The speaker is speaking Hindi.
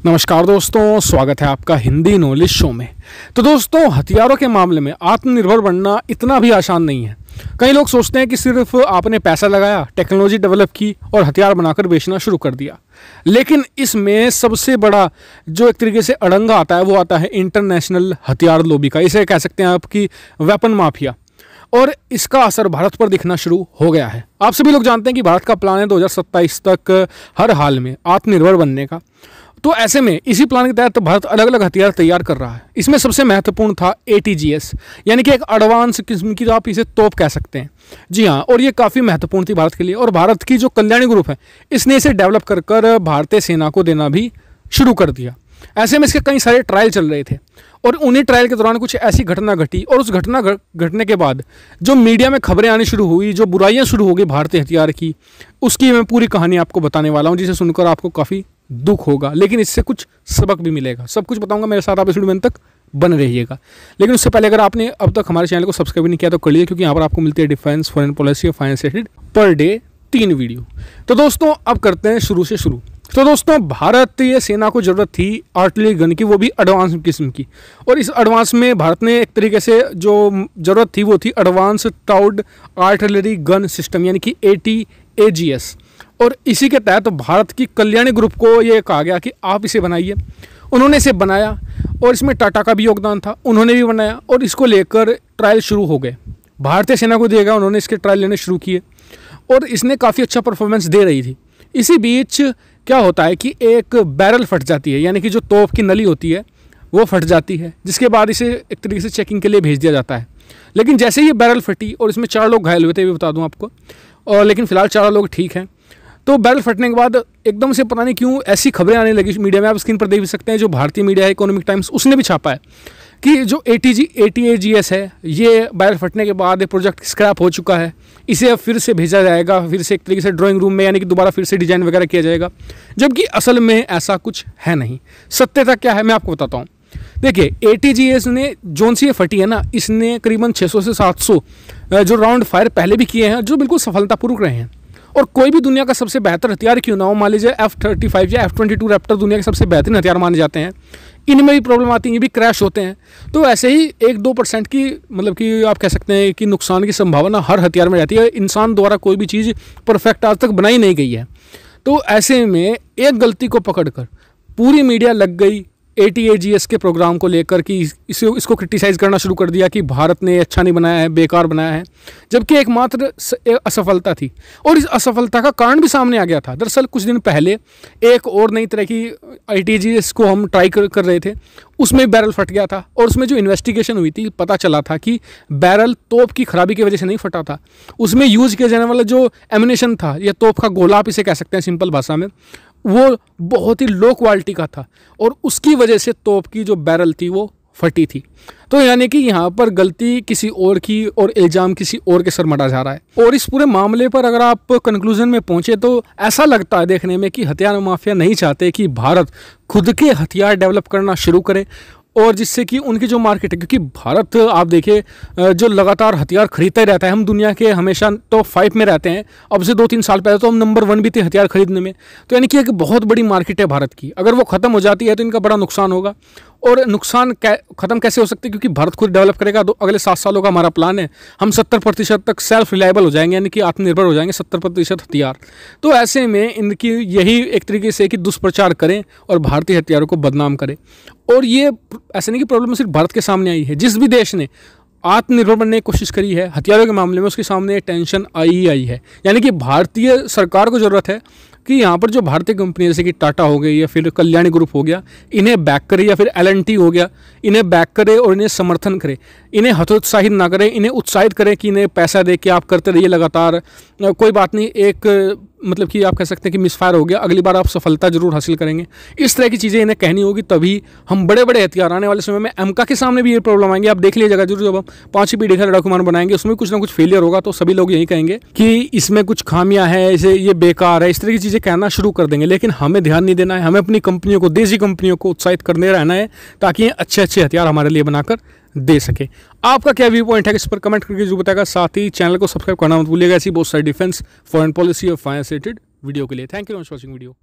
नमस्कार दोस्तों, स्वागत है आपका हिंदी नॉलेज शो में। तो दोस्तों, हथियारों के मामले में आत्मनिर्भर बनना इतना भी आसान नहीं है। कई लोग सोचते हैं कि सिर्फ आपने पैसा लगाया, टेक्नोलॉजी डेवलप की और हथियार बनाकर बेचना शुरू कर दिया। लेकिन इसमें सबसे बड़ा जो एक तरीके से अड़ंगा आता है वो आता है इंटरनेशनल हथियार लॉबी का। इसे कह सकते हैं आपकी वेपन माफिया, और इसका असर भारत पर दिखना शुरू हो गया है। आप सभी लोग जानते हैं कि भारत का प्लान है 2027 तक हर हाल में आत्मनिर्भर बनने का। तो ऐसे में इसी प्लान के तहत भारत अलग अलग हथियार तैयार कर रहा है। इसमें सबसे महत्वपूर्ण था ATGS, यानी कि एक एडवांस किस्म की, आप इसे तोप कह सकते हैं। जी हाँ, और ये काफ़ी महत्वपूर्ण थी भारत के लिए। और भारत की जो कल्याणी ग्रुप है, इसने इसे डेवलप कर भारतीय सेना को देना भी शुरू कर दिया। ऐसे में इसके कई सारे ट्रायल चल रहे थे, और उन्हीं ट्रायल के दौरान कुछ ऐसी घटना घटी, और उस घटना घटने के बाद जो मीडिया में खबरें आनी शुरू हुई, जो बुराइयां शुरू हो गई भारतीय हथियार की, उसकी मैं पूरी कहानी आपको बताने वाला हूं, जिसे सुनकर आपको काफ़ी दुख होगा, लेकिन इससे कुछ सबक भी मिलेगा। सब कुछ बताऊंगा, मेरे साथ आप इस वीडियो में तक बन रहिएगा। लेकिन उससे पहले अगर आपने अब तक हमारे चैनल को सब्सक्राइब नहीं किया तो कर लीजिए, क्योंकि यहाँ पर आपको मिलती है डिफेंस, फॉरेन पॉलिसी और finance related per day 3 video. तो दोस्तों, अब करते हैं शुरू से शुरू। तो दोस्तों, भारतीय सेना को जरूरत थी आर्टिलरी गन की, वो भी एडवांस किस्म की। और इस एडवांस में भारत ने एक तरीके से जो जरूरत थी वो थी advance towed artillery gun system, यानी कि ATAGS। और इसी के तहत भारत की कल्याणी ग्रुप को ये कहा गया कि आप इसे बनाइए। उन्होंने इसे बनाया, और इसमें टाटा का भी योगदान था, उन्होंने भी बनाया, और इसको लेकर ट्रायल शुरू हो गए। भारतीय सेना को दिया गया, उन्होंने इसके ट्रायल लेने शुरू किए, और इसने काफ़ी अच्छा परफॉर्मेंस दे रही थी। इसी बीच क्या होता है कि एक बैरल फट जाती है, यानी कि जो तोप की नली होती है वो फट जाती है, जिसके बाद इसे एक तरीके से चेकिंग के लिए भेज दिया जाता है। लेकिन जैसे ही ये बैरल फटी, और इसमें 4 लोग घायल हुए थे, ये बता दूं आपको, और लेकिन फिलहाल 4 लोग ठीक हैं। तो बैरल फटने के बाद एकदम से पता नहीं क्यों ऐसी खबरें आने लगी मीडिया में, आप स्क्रीन पर देख भी सकते हैं, जो भारतीय मीडिया है, इकोनॉमिक टाइम्स, उसने भी छापा है कि जो ATAGS है, ये बैरल फटने के बाद प्रोजेक्ट स्क्रैप हो चुका है, इसे अब फिर से भेजा जाएगा, फिर से एक तरीके से ड्राइंग रूम में, यानी कि दोबारा फिर से डिजाइन वगैरह किया जाएगा। जबकि असल में ऐसा कुछ है नहीं। सत्यता क्या है मैं आपको बताता हूँ। देखिए, ATGS ने जोन सी ये फटी है ना, इसने करीबन 600 से 700 जो राउंड फायर पहले भी किए हैं, जो बिल्कुल सफलतापूर्वक रहे हैं। और कोई भी दुनिया का सबसे बेहतर हथियार क्यों ना हो, मान लीजिए F-35 या F-22 रैप्टर दुनिया के सबसे बेहतरीन हथियार माने जाते हैं, इनमें भी प्रॉब्लम आती है, ये भी क्रैश होते हैं। तो ऐसे ही 1-2% की, मतलब कि आप कह सकते हैं कि नुकसान की संभावना हर हथियार में रहती है। इंसान द्वारा कोई भी चीज़ परफेक्ट आज तक बनाई नहीं गई है। तो ऐसे में एक गलती को पकड़कर पूरी मीडिया लग गई ATAGS के प्रोग्राम को लेकर, कि इसको क्रिटिसाइज़ करना शुरू कर दिया कि भारत ने अच्छा नहीं बनाया है, बेकार बनाया है। जबकि एकमात्र असफलता थी, और इस असफलता का कारण भी सामने आ गया था। दरअसल कुछ दिन पहले एक और नई तरह की ATAGS को हम ट्राई कर रहे थे, उसमें बैरल फट गया था, और उसमें जो इन्वेस्टिगेशन हुई थी, पता चला था कि बैरल तोप की खराबी की वजह से नहीं फटा था। उसमें यूज़ किया जाने वाला जो एमिनेशन था, या तोप का गोला आप इसे कह सकते हैं सिंपल भाषा में, वो बहुत ही लो क्वालिटी का था, और उसकी वजह से तोप की जो बैरल थी वो फटी थी। तो यानी कि यहाँ पर गलती किसी और की और इल्ज़ाम किसी और के सर मढ़ा जा रहा है। और इस पूरे मामले पर अगर आप कंक्लूजन में पहुँचे तो ऐसा लगता है देखने में कि हथियार माफिया नहीं चाहते कि भारत खुद के हथियार डेवलप करना शुरू करे, और जिससे कि उनकी जो मार्केट है, क्योंकि भारत आप देखिए जो लगातार हथियार खरीदता ही रहता है, हम दुनिया के हमेशा टॉप 5 में रहते हैं। अब से 2-3 साल पहले तो हम नंबर 1 भी थे हथियार खरीदने में। तो यानी कि एक बहुत बड़ी मार्केट है भारत की। अगर वो ख़त्म हो जाती है तो इनका बड़ा नुकसान होगा। और नुकसान ख़त्म कैसे हो सकती है, क्योंकि भारत खुद डेवलप करेगा। तो अगले 7 सालों का हमारा प्लान है, हम 70% तक सेल्फ रिलायबल हो जाएंगे, यानी कि आत्मनिर्भर हो जाएंगे, 70% हथियार। तो ऐसे में इनकी यही एक तरीके से कि दुष्प्रचार करें और भारतीय हथियारों को बदनाम करें। और ये ऐसे नहीं कि प्रॉब्लम सिर्फ भारत के सामने आई है, जिस भी देश ने आत्मनिर्भर बनने की कोशिश करी है हथियारों के मामले में, उसके सामने टेंशन आई ही आई है। यानी कि भारतीय सरकार को ज़रूरत है कि यहाँ पर जो भारतीय कंपनी जैसे कि टाटा हो गई, या फिर कल्याणी ग्रुप हो गया, इन्हें बैक करे, या फिर L&T हो गया, इन्हें बैक करे और इन्हें समर्थन करे। इन्हें हतोत्साहित ना करें, इन्हें उत्साहित करें कि इन्हें पैसा दे के आप करते रहिए लगातार, कोई बात नहीं, एक मतलब कि आप कह सकते हैं कि मिसफायर हो गया, अगली बार आप सफलता जरूर हासिल करेंगे। इस तरह की चीज़ें इन्हें कहनी होगी, तभी हम बड़े बड़े हथियार आने वाले समय में एमका के सामने भी ये प्रॉब्लम आएंगे। आप देख लीजिएगा जरूर, जब हम 5वीं पीढ़ी का लड़ाकू विमान बनाएंगे, उसमें कुछ ना कुछ फेलियर होगा, तो सभी लोग यही कहेंगे कि इसमें कुछ खामियां हैं, इसे ये बेकार है, इस तरह की चीज़ें कहना शुरू कर देंगे। लेकिन हमें ध्यान नहीं देना है, हमें अपनी कंपनियों को, देसी कंपनियों को उत्साहित करने रहना है, ताकि अच्छे अच्छे हथियार हमारे लिए बनाकर दे सके। आपका क्या व्यू पॉइंट है, इस पर कमेंट करके जरूर बताएगा। साथ ही चैनल को सब्सक्राइब करना मत भूलिएगा, ऐसी बहुत सारी डिफेंस, फॉरेन पॉलिसी और फाइनेंस रिलेटेड वीडियो के लिए। Thank you for watching video.